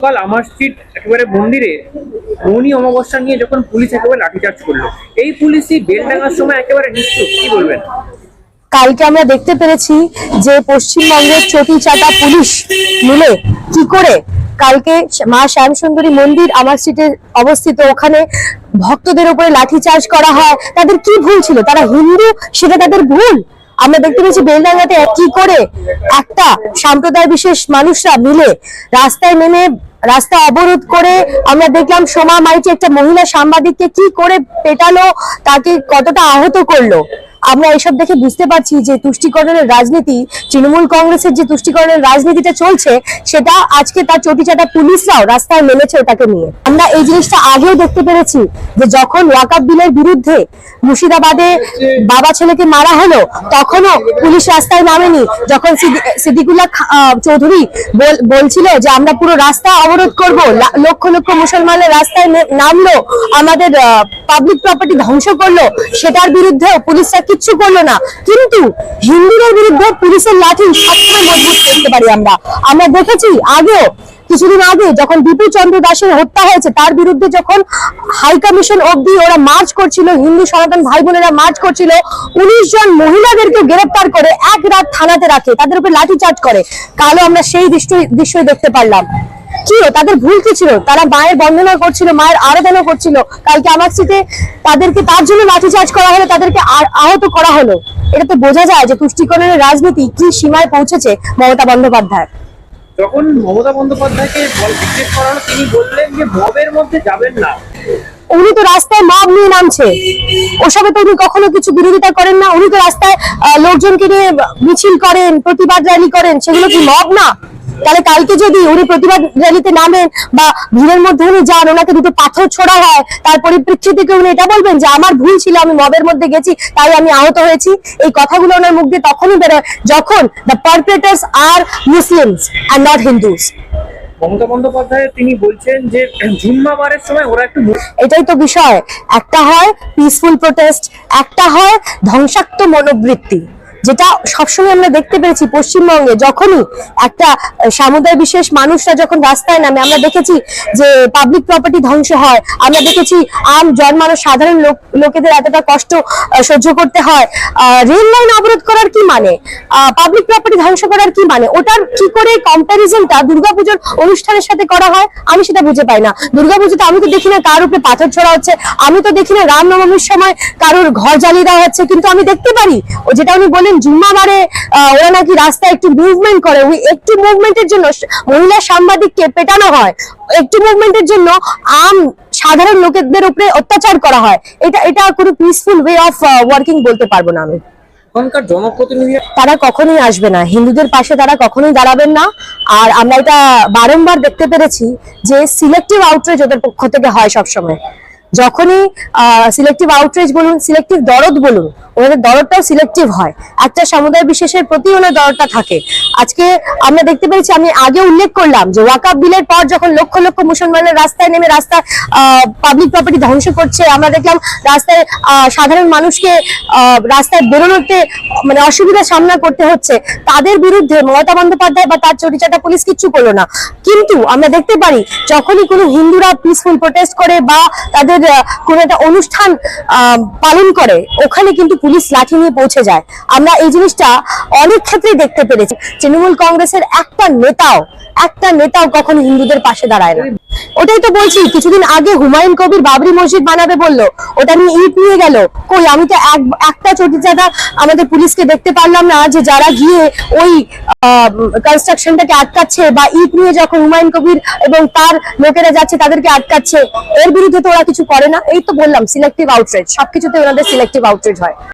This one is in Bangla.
কাল আমার স্ট্রিট একেবারে মন্দিরে মৌনী অমাবস্যা নিয়ে যখন পুলিশ একেবারে লাঠিচার্জ করলো, এই পুলিশই বেলডাঙ্গার সময় একেবারে নিশ্চুপ, কি বলবেন? কালকে আমরা দেখতে পেরেছি যে পশ্চিমবঙ্গের চটি চাটা পুলিশ মিলে কি করে কালকে মা শ্যামসুন্দরী মন্দির আমার স্ট্রিটে অবস্থিত, ওখানে ভক্তদের উপরে লাঠিচার্জ করা হয়। তাদের কি ভুল ছিল? তারা হিন্দু, সেটা তাদের ভুল। আমরা দেখতে পেয়েছি বেলডাঙ্গাতে কি করে একটা সম্প্রদায় বিশেষ মানুষরা মিলে রাস্তায় নেমে রাস্তা অবরোধ করে, আমরা দেখলাম সোমা মাইতি একটা মহিলা সাংবাদিককে কি করে পেটালো, তাকে কতটা আহত করলো। আমরা এসব দেখে বুঝতে পারছি যে তুষ্টিকরণের রাজনীতি, তৃণমূল কংগ্রেসের যে তুষ্টিকরণের রাজনীতিটা চলছে, সেটা আজকে তার চটিচাটা পুলিশরাও রাস্তায় নেমেছে ওটাকে নিয়ে। আমরা এই জিনিসটা আগেও দেখতে পেরেছি যে যখন ওয়াকআপ বিলের বিরুদ্ধে মুর্শিদাবাদে বাবা ছেলেকে মারা হলো, তখনও পুলিশ রাস্তায় নামেনি। যখন সিদ্দিকুল্লাহ চৌধুরী বলছিল যে আমরা পুরো রাস্তা অবরোধ করব, লক্ষ লক্ষ মুসলমানের রাস্তায় নামলো, আমাদের পাবলিক প্রপার্টি ধ্বংস করলো, সেটার বিরুদ্ধে পুলিশরা কিচ্ছু করলো না। কিন্তু হিন্দুদের বিরুদ্ধে পুলিশের লাঠি সবসময় মজবুত করতে পারি আমরা দেখেছি আগেও, কিছুদিন আগে যখন বিপু চন্দ্র দাসের হত্যা হয়েছে, তার বিরুদ্ধে যখন হাই কমিশন অব্দি ওরা মার্চ করছিল, হিন্দু সনাতন ভাই বোনেরা মার্চ করছিল, 19 জন মহিলাদেরকে গ্রেফতার করে এক রাত থানাতে রাখে, তাদের উপর লাঠিচার্জ করে। কালও আমরা সেই দৃশ্যই দেখতে পারলাম। কি তাদের ভুল কি ছিল? তারা মায়ের বন্দনা করছিল, মায়ের আরাধনা করছিল। কালকে আমার সিটে তাদেরকে তার জন্য লাঠিচার্জ করা হলো, তাদেরকে আহত করা হলো। এটা তো বোঝা যায় যে তুষ্টিকরণের রাজনীতি কি সীমায় পৌঁছেছে মমতা বন্দ্যোপাধ্যায়। যখন মমতা বন্দ্যোপাধ্যায়কে জিজ্ঞেস করা হলো, তিনি বললেন যে মবের মধ্যে যাবেন না। উনি তো রাস্তায় মব নিয়ে নামছে, ওসবে তো উনি কখনো কিছু বিরোধিতা করেন না। উনি তো রাস্তায় লোকজনকে নিয়ে মিছিল করেন, প্রতিবাদ র্যালি করেন, সেগুলো কি মব না? তাহলে কালকে যদি উনি প্রতিবাদ র্যালিতে নামেন বা ভিড়ের মধ্যে উনি যান, ওনাকে দুটো পাথর ছোড়া হয়, তার পরিপ্রেক্ষিতে থেকে উনি এটা বলবেন যে আমার ভুল ছিল, আমি মবের মধ্যে গেছি, তাই আমি আহত হয়েছি? এই কথাগুলো ওনার মুখ দিয়ে তখনই বেরোয় যখন the perpetrators are Muslims and not Hindus. Mamata Bandyopadhyay তিনি বলছেন যে জুম্মাবারের সময় ওরা একটু, এটাই তো বিষয়। একটা হয় পিসফুল প্রোটেস্ট, একটা হয় ধ্বংসাত্মক মনোবৃত্তি, যেটা সবসময় আমরা দেখতে পেরেছি পশ্চিমবঙ্গে। যখনই একটা সমুদায় বিশেষ মানুষরা যখন রাস্তায় নামে, আমরা দেখেছি যে পাবলিক প্রপার্টি ধ্বংস হয়, আমরা দেখেছি আম জনমানুষ সাধারণ লোকেদের এতটা কষ্ট সহ্য করতে হয়। রেল লাইন অবরোধ করার কি মানে? পাবলিক প্রপার্টি ধ্বংস করার কি মানে? ওটার কি করে কম্প্যারিজনটা দুর্গাপুজোর অনুষ্ঠানের সাথে করা হয়, আমি সেটা বুঝে পাই না। দুর্গাপুজোতে আমি তো দেখি না কার উপরে পাথর ছোড়া হচ্ছে, আমি তো দেখি না রামনবমীর সময় কারোর ঘর জ্বালিয়ে দেওয়া হচ্ছে, কিন্তু আমি দেখতে পারি যেটা উনি বলেন জুম্মাবারে ওরা নাকি রাস্তায় একটু মুভমেন্ট করে, ওই একটু মুভমেন্টের জন্য মহিলা সাংবাদিককে পেটানো হয়, একটু মুভমেন্টের জন্য সাধারণ লোকেদের উপরে অত্যাচার করা হয়। এটা কোনো পিসফুল ওয়ে অফ ওয়ার্কিং বলতে পারবো না আমি। এখনকার জনপ্রতিনিধি তারা কখনোই আসবে না, হিন্দুদের পাশে তারা কখনোই দাঁড়াবেন না। আর আমরা এটা বারংবার দেখতে পেরেছি যে সিলেক্টিভ আউটরিচ ওদের পক্ষ থেকে হয় সবসময়। যখনই সিলেক্টিভ আউটরিচ বলুন, সিলেক্টিভ দরদ বলুন, ওদের দরদটাও সিলেক্টিভ হয়, একটা সমুদায় বিশেষের প্রতি ওনার দরদটা থাকে। আজকে আমরা দেখতে পেরেছি, আমি আগে উল্লেখ করলাম যে ওয়াকআপ বিলের পর যখন লক্ষ লক্ষ মুসলমানের রাস্তায় নেমে রাস্তায় পাবলিক প্রপার্টি ধ্বংস করছে, আমরা দেখলাম রাস্তায় সাধারণ মানুষকে রাস্তায় বেরোনোতে মানে অসুবিধার সামনা করতে হচ্ছে। তাদের বিরুদ্ধে মমতা বন্দ্যোপাধ্যায় বা তার চটিচাটা পুলিশ কিচ্ছু করলো না। কিন্তু আমরা দেখতে পারি যখনই কোনো হিন্দুরা পিসফুল প্রোটেস্ট করে বা তাদের কোনো একটা অনুষ্ঠান পালন করে, ওখানে কিন্তু পুলিশ লাঠি নিয়ে পৌঁছে যায়। আমরা এই জিনিসটা অনেক ক্ষেত্রেই দেখতে পেরেছি। তৃণমূল কংগ্রেসের একটা নেতাও কখনো হিন্দুদের পাশে দাঁড়ায় না। ওটাই তো বলছি, কিছুদিন আগে হুমায়ুন কবির বাবরি মসজিদ বানাবে বললো, ওটা নিয়ে ইট নিয়ে গেল। কই, আমি তো একটা চটিচাটা আমাদের পুলিশকে দেখতে পারলাম না যে যারা গিয়ে ওই কনস্ট্রাকশনটাকে আটকাচ্ছে বা ইট নিয়ে যখন হুমায়ুন কবির এবং তার লোকেরা যাচ্ছে তাদেরকে আটকাচ্ছে, এর বিরুদ্ধে তো ওরা কিছু করে না। এই তো বললাম সিলেক্টিভ আউটরিচ, সবকিছুতে ওনাদের সিলেক্টিভ আউটরিচ হয়।